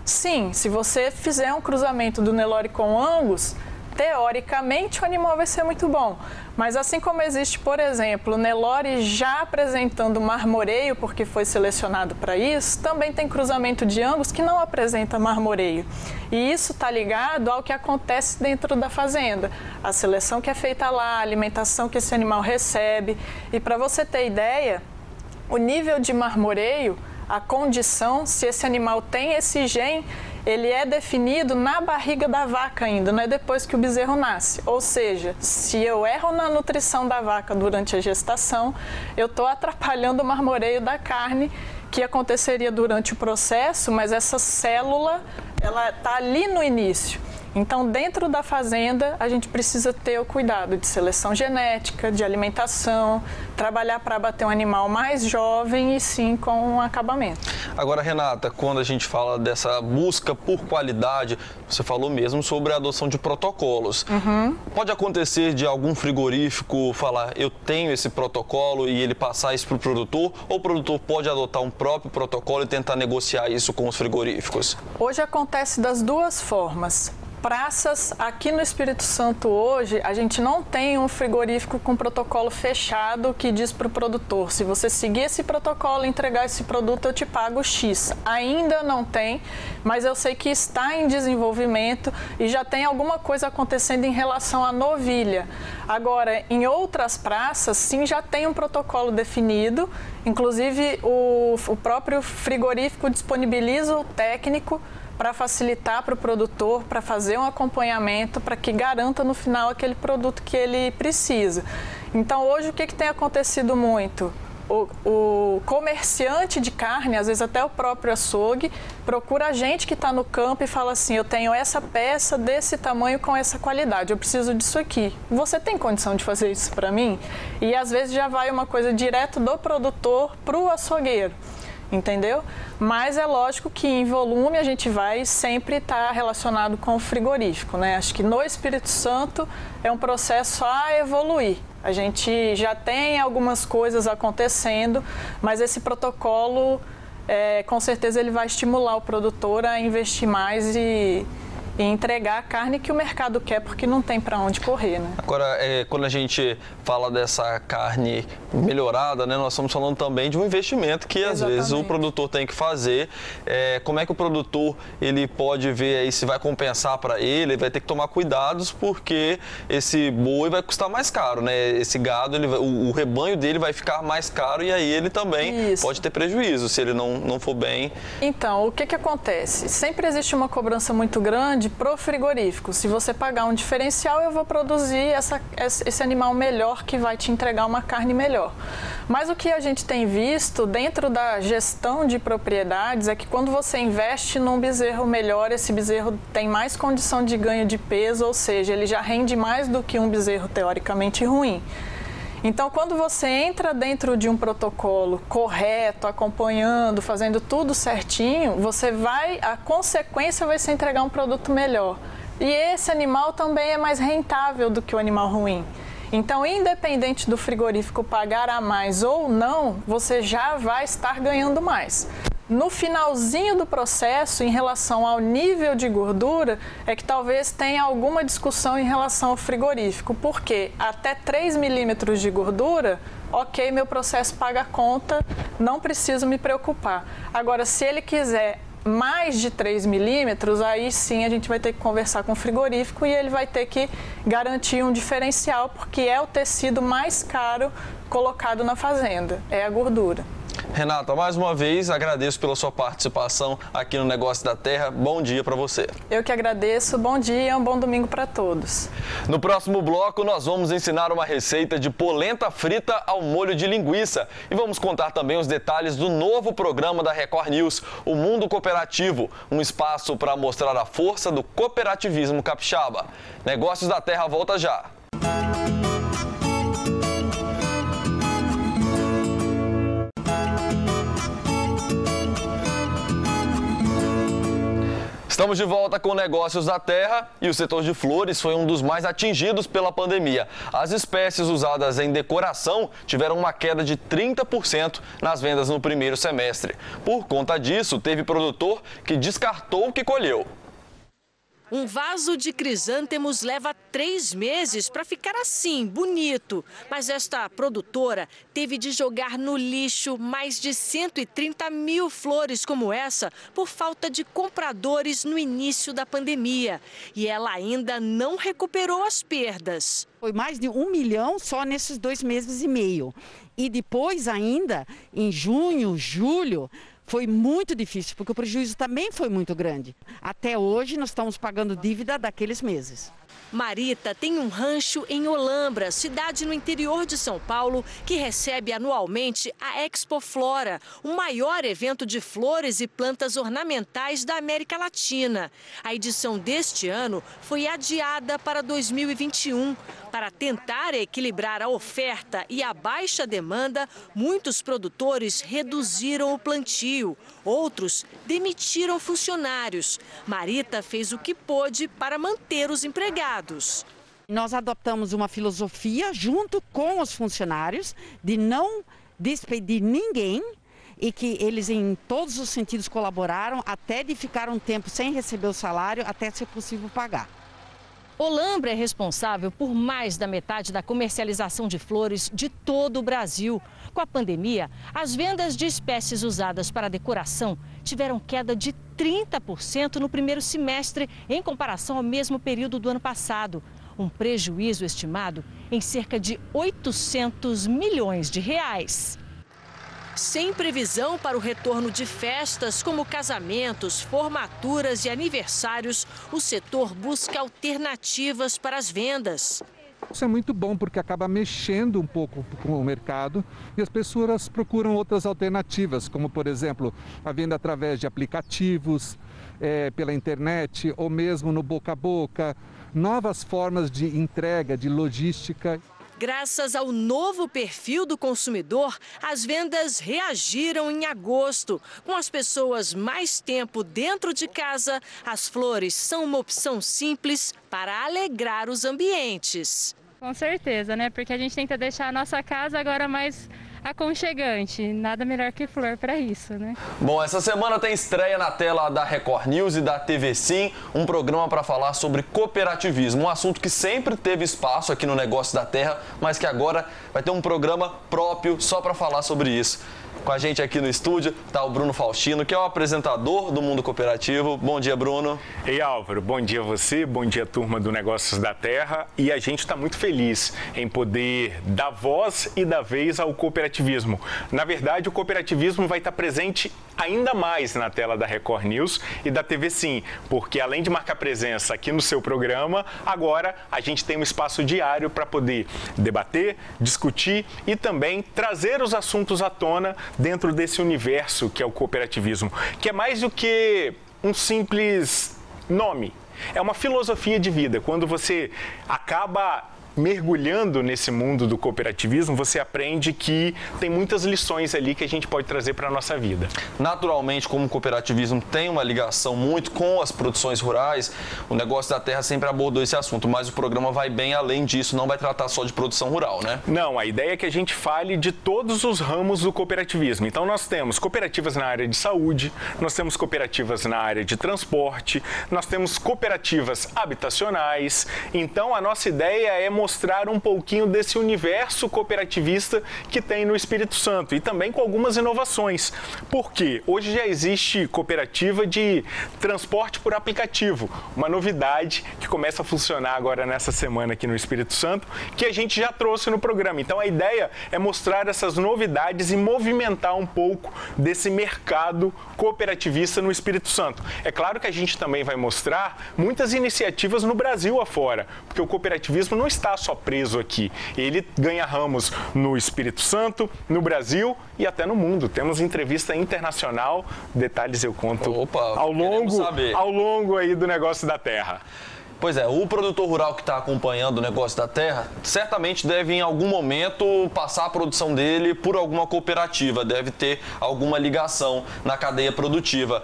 Sim, se você fizer um cruzamento do Nelore com Angus, teoricamente o animal vai ser muito bom. Mas assim como existe, por exemplo, o Nelore já apresentando marmoreio, porque foi selecionado para isso, também tem cruzamento de Angus que não apresenta marmoreio. E isso está ligado ao que acontece dentro da fazenda. A seleção que é feita lá, a alimentação que esse animal recebe. E para você ter ideia, o nível de marmoreio, a condição, se esse animal tem esse gene, ele é definido na barriga da vaca ainda, não é depois que o bezerro nasce. Ou seja, se eu erro na nutrição da vaca durante a gestação, eu estou atrapalhando o marmoreio da carne, que aconteceria durante o processo, mas essa célula, ela está ali no início. Então, dentro da fazenda, a gente precisa ter o cuidado de seleção genética, de alimentação, trabalhar para abater um animal mais jovem e sim com um acabamento. Agora, Renata, quando a gente fala dessa busca por qualidade, você falou mesmo sobre a adoção de protocolos. Pode acontecer de algum frigorífico falar, eu tenho esse protocolo e ele passar isso para o produtor, ou o produtor pode adotar um próprio protocolo e tentar negociar isso com os frigoríficos? Hoje acontece das duas formas. Praças, aqui no Espírito Santo hoje, a gente não tem um frigorífico com protocolo fechado que diz para o produtor, se você seguir esse protocolo e entregar esse produto, eu te pago X. Ainda não tem, mas eu sei que está em desenvolvimento e já tem alguma coisa acontecendo em relação à novilha. Agora, em outras praças, sim, já tem um protocolo definido, inclusive o próprio frigorífico disponibiliza o técnico para facilitar para o produtor, para fazer um acompanhamento, para que garanta no final aquele produto que ele precisa. Então, hoje, o que tem acontecido muito? O comerciante de carne, às vezes até o próprio açougue, procura a gente que está no campo e fala assim, eu tenho essa peça desse tamanho com essa qualidade, eu preciso disso aqui. Você tem condição de fazer isso para mim? E às vezes já vai uma coisa direto do produtor para o açougueiro, entendeu? Mas é lógico que em volume a gente vai sempre estar relacionado com o frigorífico, né? Acho que no Espírito Santo é um processo a evoluir. A gente já tem algumas coisas acontecendo, mas esse protocolo, com certeza, ele vai estimular o produtor a investir mais e entregar a carne que o mercado quer, porque não tem para onde correr, né? Agora, quando a gente fala dessa carne melhorada, né, nós estamos falando também de um investimento que às vezes o produtor tem que fazer. Como é que o produtor ele pode ver aí se vai compensar para ele? Vai ter que tomar cuidados porque esse boi vai custar mais caro, né? Esse gado, o rebanho dele vai ficar mais caro e aí ele também pode ter prejuízo se ele não for bem. Então, o que acontece? Sempre existe uma cobrança muito grande pro frigorífico. Se você pagar um diferencial, eu vou produzir esse animal melhor que vai te entregar uma carne melhor. Mas o que a gente tem visto dentro da gestão de propriedades é que quando você investe num bezerro melhor, esse bezerro tem mais condição de ganho de peso, ou seja, ele já rende mais do que um bezerro teoricamente ruim. Então, quando você entra dentro de um protocolo correto, acompanhando, fazendo tudo certinho, a consequência vai ser entregar um produto melhor. E esse animal também é mais rentável do que o animal ruim. Então, independente do frigorífico pagar a mais ou não, você já vai estar ganhando mais. No finalzinho do processo, em relação ao nível de gordura, é que talvez tenha alguma discussão em relação ao frigorífico. Porque até 3 milímetros de gordura, ok, meu processo paga a conta, não preciso me preocupar. Agora, se ele quiser mais de 3 milímetros, aí sim a gente vai ter que conversar com o frigorífico e ele vai ter que garantir um diferencial, porque é o tecido mais caro colocado na fazenda, é a gordura. Renata, mais uma vez, agradeço pela sua participação aqui no Negócio da Terra. Bom dia para você. Eu que agradeço. Bom dia, um bom domingo para todos. No próximo bloco, nós vamos ensinar uma receita de polenta frita ao molho de linguiça. E vamos contar também os detalhes do novo programa da Record News, o Mundo Cooperativo, um espaço para mostrar a força do cooperativismo capixaba. Negócios da Terra volta já. Estamos de volta com Negócios da Terra e o setor de flores foi um dos mais atingidos pela pandemia. As espécies usadas em decoração tiveram uma queda de 30% nas vendas no primeiro semestre. Por conta disso, teve produtor que descartou o que colheu. Um vaso de crisântemos leva 3 meses para ficar assim, bonito. Mas esta produtora teve de jogar no lixo mais de 130 mil flores como essa por falta de compradores no início da pandemia. E ela ainda não recuperou as perdas. Foi mais de 1 milhão só nesses 2 meses e meio. E depois ainda, em junho, julho, foi muito difícil, porque o prejuízo também foi muito grande. Até hoje, nós estamos pagando dívida daqueles meses. Marita tem um rancho em Olambra, cidade no interior de São Paulo, que recebe anualmente a Expo Flora, o maior evento de flores e plantas ornamentais da América Latina. A edição deste ano foi adiada para 2021. Para tentar equilibrar a oferta e a baixa demanda, muitos produtores reduziram o plantio. Outros demitiram funcionários. Marita fez o que pôde para manter os empregados. Nós adotamos uma filosofia junto com os funcionários de não despedir ninguém e que eles em todos os sentidos colaboraram até de ficar um tempo sem receber o salário até ser possível pagar. Olambra é responsável por mais da metade da comercialização de flores de todo o Brasil. Com a pandemia, as vendas de espécies usadas para decoração tiveram queda de 30% no primeiro semestre em comparação ao mesmo período do ano passado. Um prejuízo estimado em cerca de 800 milhões de reais. sem previsão para o retorno de festas como casamentos, formaturas e aniversários, o setor busca alternativas para as vendas. Isso é muito bom porque acaba mexendo um pouco com o mercado e as pessoas procuram outras alternativas, como, por exemplo, a venda através de aplicativos, pela internet ou mesmo no boca a boca, novas formas de entrega, de logística. Graças ao novo perfil do consumidor, as vendas reagiram em agosto. Com as pessoas mais tempo dentro de casa, as flores são uma opção simples para alegrar os ambientes. Com certeza, né? Porque a gente tenta deixar a nossa casa agora mais aconchegante. Nada melhor que flor para isso, né? Bom, essa semana tem estreia na tela da Record News e da TV Sim, um programa para falar sobre cooperativismo, um assunto que sempre teve espaço aqui no Negócio da Terra, mas que agora vai ter um programa próprio só para falar sobre isso. Com a gente aqui no estúdio está o Bruno Faustino, que é o apresentador do Mundo Cooperativo. Bom dia, Bruno. Ei, Álvaro. Bom dia a você, bom dia, turma do Negócios da Terra. E a gente está muito feliz em poder dar voz e dar vez ao cooperativismo. Na verdade, o cooperativismo vai estar presente ainda mais na tela da Record News e da TV Sim, porque além de marcar presença aqui no seu programa, agora a gente tem um espaço diário para poder debater, discutir e também trazer os assuntos à tona dentro desse universo que é o cooperativismo, que é mais do que um simples nome. É uma filosofia de vida. Quando você acaba mergulhando nesse mundo do cooperativismo, você aprende que tem muitas lições ali que a gente pode trazer para a nossa vida. Naturalmente, como o cooperativismo tem uma ligação muito com as produções rurais, o Negócio da Terra sempre abordou esse assunto, mas o programa vai bem além disso, não vai tratar só de produção rural, né? Não, a ideia é que a gente fale de todos os ramos do cooperativismo. Então nós temos cooperativas na área de saúde, nós temos cooperativas na área de transporte, nós temos cooperativas habitacionais. Então a nossa ideia é mostrar um pouquinho desse universo cooperativista que tem no Espírito Santo e também com algumas inovações. Porque hoje já existe cooperativa de transporte por aplicativo, uma novidade que começa a funcionar agora nessa semana aqui no Espírito Santo, que a gente já trouxe no programa. Então a ideia é mostrar essas novidades e movimentar um pouco desse mercado cooperativista no Espírito Santo. É claro que a gente também vai mostrar muitas iniciativas no Brasil afora, porque o cooperativismo não está só preso aqui. Ele ganha ramos no Espírito Santo, no Brasil e até no mundo. Temos entrevista internacional, detalhes eu conto ao longo aí do Negócio da Terra. Pois é, o produtor rural que está acompanhando o Negócio da Terra certamente deve em algum momento passar a produção dele por alguma cooperativa, deve ter alguma ligação na cadeia produtiva.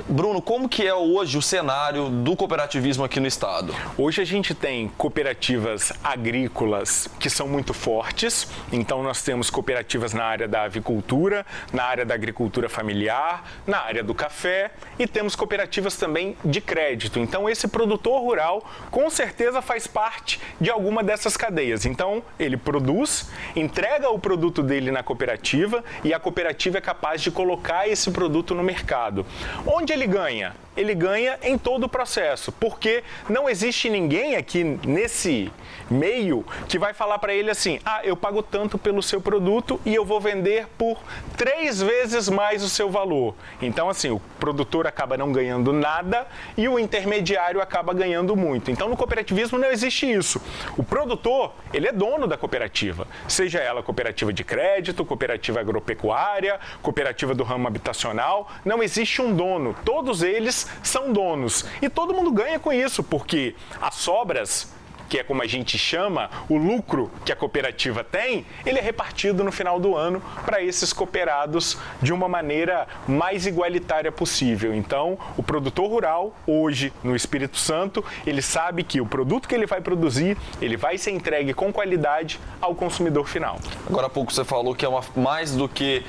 Bruno, como que é hoje o cenário do cooperativismo aqui no estado? Hoje a gente tem cooperativas agrícolas que são muito fortes, então nós temos cooperativas na área da avicultura, na área da agricultura familiar, na área do café e temos cooperativas também de crédito. Então esse produtor rural com certeza faz parte de alguma dessas cadeias. Então ele produz, entrega o produto dele na cooperativa e a cooperativa é capaz de colocar esse produto no mercado. Onde ele ganha? Ele ganha em todo o processo, porque não existe ninguém aqui nesse meio que vai falar para ele assim, eu pago tanto pelo seu produto e eu vou vender por 3 vezes mais o seu valor. Então, assim, o produtor acaba não ganhando nada e o intermediário acaba ganhando muito. Então, no cooperativismo não existe isso. O produtor, ele é dono da cooperativa, seja ela cooperativa de crédito, cooperativa agropecuária, cooperativa do ramo habitacional, não existe um dono. Todos eles são donos e todo mundo ganha com isso, porque as sobras, que é como a gente chama, o lucro que a cooperativa tem, ele é repartido no final do ano para esses cooperados de uma maneira mais igualitária possível. Então, o produtor rural, hoje, no Espírito Santo, ele sabe que o produto que ele vai produzir, ele vai ser entregue com qualidade ao consumidor final. Agora há pouco você falou que é mais do que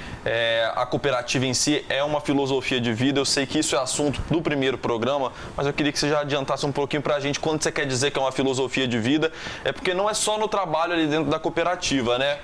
a cooperativa em si, é uma filosofia de vida. Eu sei que isso é assunto do primeiro programa, mas eu queria que você já adiantasse um pouquinho para a gente quando você quer dizer que é uma filosofia filosofia de vida, é porque não é só no trabalho ali dentro da cooperativa, né?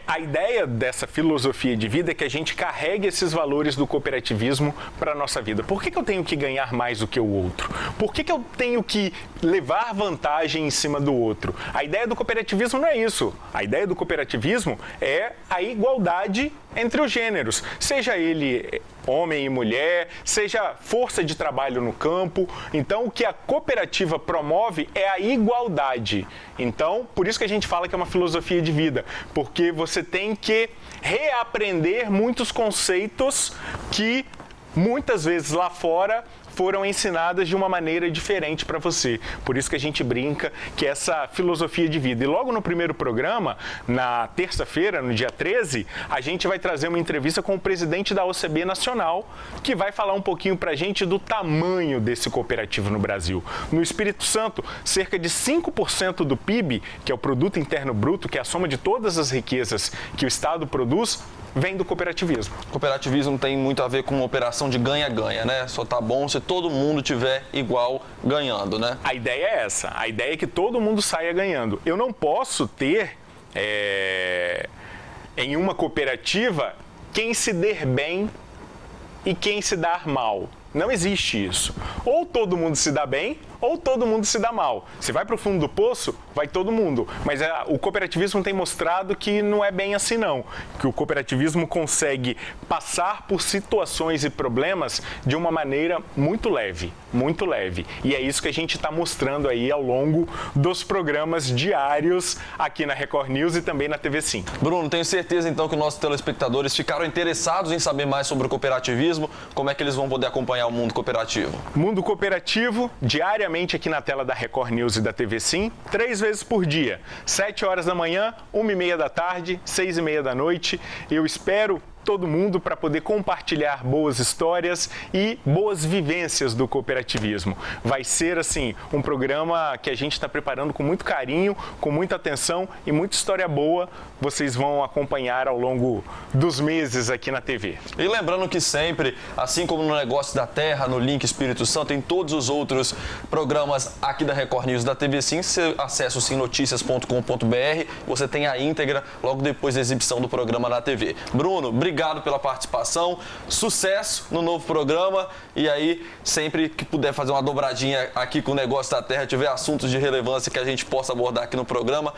A ideia dessa filosofia de vida é que a gente carregue esses valores do cooperativismo para a nossa vida. Por que eu tenho que ganhar mais do que o outro? Por que eu tenho que levar vantagem em cima do outro? A ideia do cooperativismo não é isso. A ideia do cooperativismo é a igualdade entre os gêneros, seja ele homem e mulher, seja força de trabalho no campo. Então, o que a cooperativa promove é a igualdade. Então, por isso que a gente fala que é uma filosofia de vida, porque você tem que reaprender muitos conceitos que muitas vezes lá fora foram ensinadas de uma maneira diferente para você. Por isso que a gente brinca que essa filosofia de vida. E logo no primeiro programa, na terça-feira, no dia 13, a gente vai trazer uma entrevista com o presidente da OCB Nacional, que vai falar um pouquinho para a gente do tamanho desse cooperativo no Brasil. No Espírito Santo, cerca de 5% do PIB, que é o Produto Interno Bruto, que é a soma de todas as riquezas que o Estado produz, vem do cooperativismo. O cooperativismo tem muito a ver com uma operação de ganha-ganha, né? Só tá bom se todo mundo tiver igual ganhando, né? A ideia é essa. A ideia é que todo mundo saia ganhando. Eu não posso ter em uma cooperativa quem se der bem e quem se dar mal. Não existe isso. Ou todo mundo se dá bem, ou todo mundo se dá mal. Se vai para o fundo do poço, vai todo mundo. Mas o cooperativismo tem mostrado que não é bem assim não. Que o cooperativismo consegue passar por situações e problemas de uma maneira muito leve. Muito leve. E é isso que a gente está mostrando aí ao longo dos programas diários aqui na Record News e também na TV Sim. Bruno, tenho certeza então que nossos telespectadores ficaram interessados em saber mais sobre o cooperativismo. Como é que eles vão poder acompanhar o Mundo Cooperativo? Mundo Cooperativo, diariamente aqui na tela da Record News e da TV Sim, 3 vezes por dia, 7 horas da manhã, 1h30 da tarde, 6h30 da noite. Eu espero todo mundo para poder compartilhar boas histórias e boas vivências do cooperativismo. Vai ser, assim, um programa que a gente está preparando com muito carinho, com muita atenção e muita história boa. Vocês vão acompanhar ao longo dos meses aqui na TV. E lembrando que sempre, assim como no Negócio da Terra, no Link Espírito Santo, tem todos os outros programas aqui da Record News da TV Sim. Você acessa o simnoticias.com.br, você tem a íntegra logo depois da exibição do programa na TV. Bruno, obrigado pela participação, sucesso no novo programa e aí sempre que puder fazer uma dobradinha aqui com o Negócio da Terra, tiver assuntos de relevância que a gente possa abordar aqui no programa,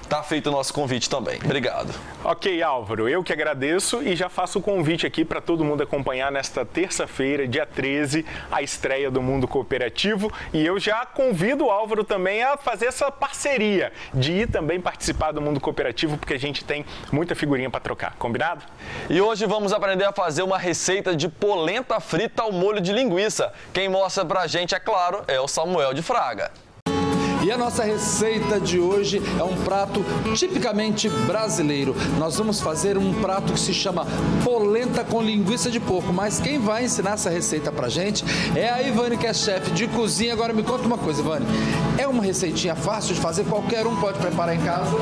tá feito o nosso convite também. Obrigado. Ok, Álvaro, eu que agradeço e já faço o convite aqui para todo mundo acompanhar nesta terça-feira, dia 13, a estreia do Mundo Cooperativo e eu já convido o Álvaro também a fazer essa parceria de ir também participar do Mundo Cooperativo porque a gente tem muita figurinha para trocar, combinado? E hoje vamos aprender a fazer uma receita de polenta frita ao molho de linguiça. Quem mostra pra gente, é claro, é o Samuel de Fraga. E a nossa receita de hoje é um prato tipicamente brasileiro. Nós vamos fazer um prato que se chama polenta com linguiça de porco. Mas quem vai ensinar essa receita pra gente é a Ivane, que é chefe de cozinha. Agora me conta uma coisa, Ivane. É uma receitinha fácil de fazer? Qualquer um pode preparar em casa?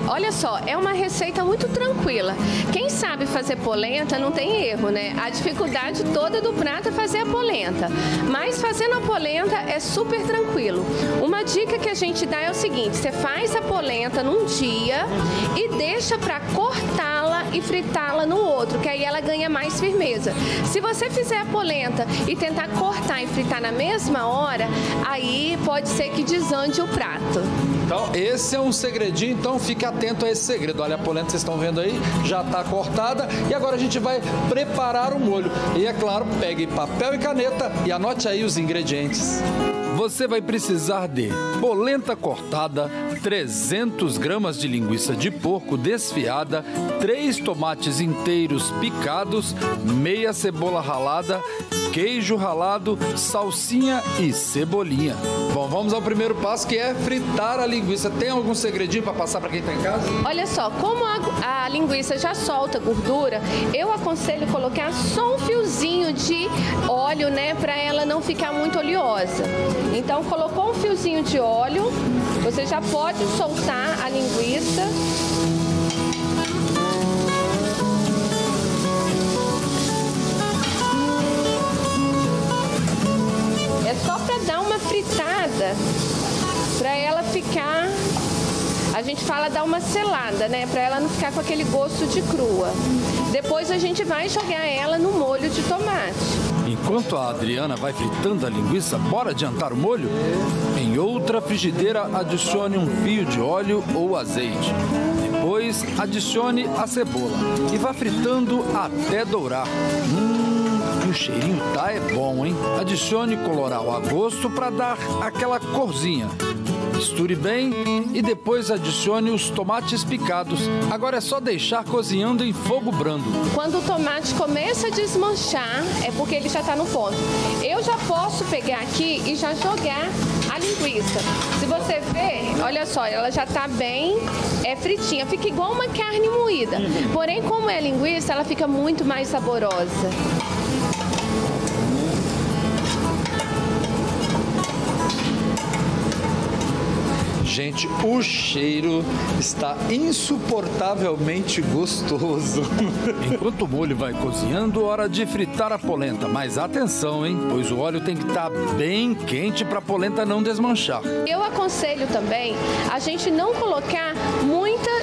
Olha só, é uma receita muito tranquila. Quem sabe fazer polenta não tem erro, né? A dificuldade toda do prato é fazer a polenta. Mas fazendo a polenta é super tranquilo. Uma dica que a gente dá é o seguinte, você faz a polenta num dia e deixa para cortá-la e fritá-la no outro, que aí ela ganha mais firmeza. Se você fizer a polenta e tentar cortar e fritar na mesma hora, aí pode ser que desande o prato. Então, esse é um segredinho, então fique atento a esse segredo. Olha, a polenta, vocês estão vendo aí, já está cortada e agora a gente vai preparar o molho. E é claro, pegue papel e caneta e anote aí os ingredientes. Você vai precisar de polenta cortada, 300 gramas de linguiça de porco desfiada, 3 tomates inteiros picados, meia cebola ralada, queijo ralado, salsinha e cebolinha. Bom, vamos ao primeiro passo, que é fritar a linguiça. Tem algum segredinho para passar para quem está em casa? Olha só, como a linguiça já solta gordura, eu aconselho colocar só um fiozinho de óleo, né, para ela não ficar muito oleosa. Então, colocou um fiozinho de óleo, você já pode soltar a linguiça. É só para dar uma fritada, para ela gente fala dar uma selada, né? Para ela não ficar com aquele gosto de crua. Depois a gente vai jogar ela no molho de tomate. Enquanto a Adriana vai fritando a linguiça, bora adiantar o molho? Em outra frigideira, adicione um fio de óleo ou azeite. Depois, adicione a cebola e vá fritando até dourar. O cheirinho é bom, hein? Adicione colorau a gosto para dar aquela corzinha. Misture bem e depois adicione os tomates picados. Agora é só deixar cozinhando em fogo brando. Quando o tomate começa a desmanchar, é porque ele já está no ponto. Eu já posso pegar aqui e já jogar a linguiça. Se você ver, olha só, ela já está bem fritinha. Fica igual uma carne moída. Porém, como é linguiça, ela fica muito mais saborosa. Gente, o cheiro está insuportavelmente gostoso. Enquanto o molho vai cozinhando, hora de fritar a polenta. Mas atenção, hein? Pois o óleo tem que estar bem quente para a polenta não desmanchar. Eu aconselho também a gente não colocar muita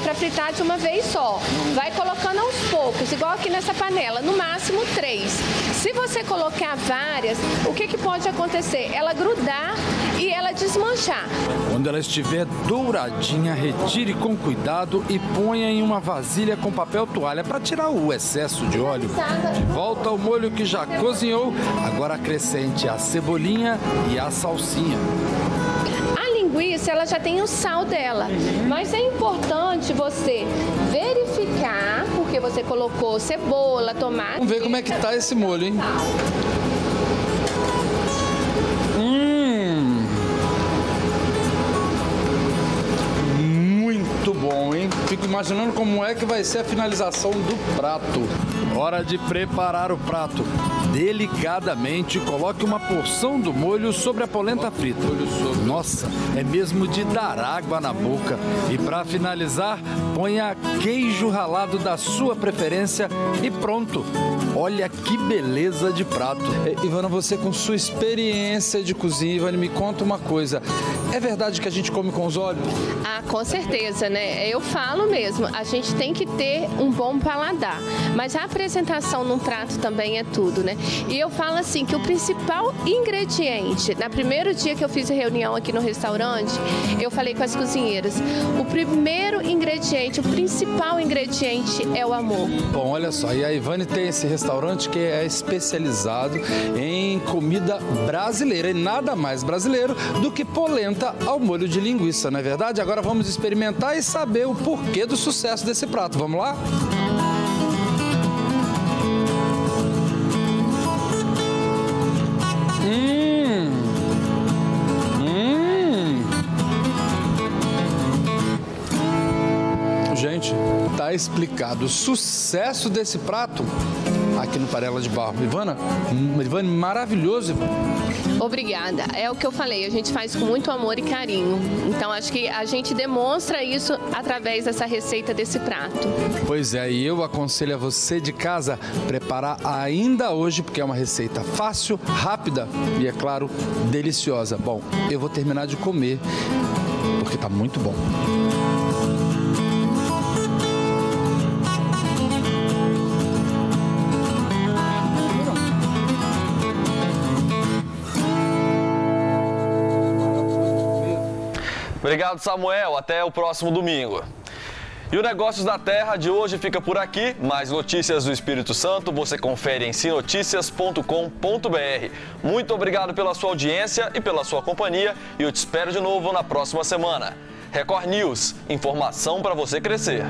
para fritar de uma vez só. Vai colocando aos poucos, igual aqui nessa panela, no máximo 3. Se você colocar várias, o que pode acontecer? Ela grudar e ela desmanchar. Quando ela estiver douradinha, retire com cuidado e ponha em uma vasilha com papel toalha para tirar o excesso de óleo. De volta ao molho que já cozinhou, agora acrescente a cebolinha e a salsinha. A linguiça, ela já tem o sal dela, mas é importante você verificar, porque você colocou cebola, tomate... Vamos ver como é que tá esse molho, hein? Muito bom, hein? Fico imaginando como é que vai ser a finalização do prato. Hora de preparar o prato. Delicadamente, coloque uma porção do molho sobre a polenta frita. Nossa, é mesmo de dar água na boca. E para finalizar, ponha queijo ralado da sua preferência e pronto. Olha que beleza de prato. Ivana, você com sua experiência de cozinha, Ivana, me conta uma coisa. É verdade que a gente come com os olhos? Ah, com certeza, né? Eu falo mesmo, a gente tem que ter um bom paladar. Mas a apresentação num prato também é tudo, né? E eu falo assim, que o principal ingrediente, no primeiro dia que eu fiz a reunião aqui no restaurante, eu falei com as cozinheiras, o primeiro ingrediente, o principal ingrediente é o amor. Bom, olha só, e a Ivane tem esse restaurante que é especializado em comida brasileira, e nada mais brasileiro do que polenta ao molho de linguiça, não é verdade? Agora vamos experimentar e saber o porquê do sucesso desse prato. Vamos lá? Gente, tá explicado o sucesso desse prato aqui no Panela de Barro. Ivana, maravilhoso. Obrigada. É o que eu falei, a gente faz com muito amor e carinho. Então, acho que a gente demonstra isso através dessa receita desse prato. Pois é, e eu aconselho a você de casa preparar ainda hoje, porque é uma receita fácil, rápida e, é claro, deliciosa. Bom, eu vou terminar de comer, porque tá muito bom. Obrigado, Samuel. Até o próximo domingo. E o Negócios da Terra de hoje fica por aqui. Mais notícias do Espírito Santo você confere em sinoticias.com.br. Muito obrigado pela sua audiência e pela sua companhia. E eu te espero de novo na próxima semana. Record News, informação para você crescer.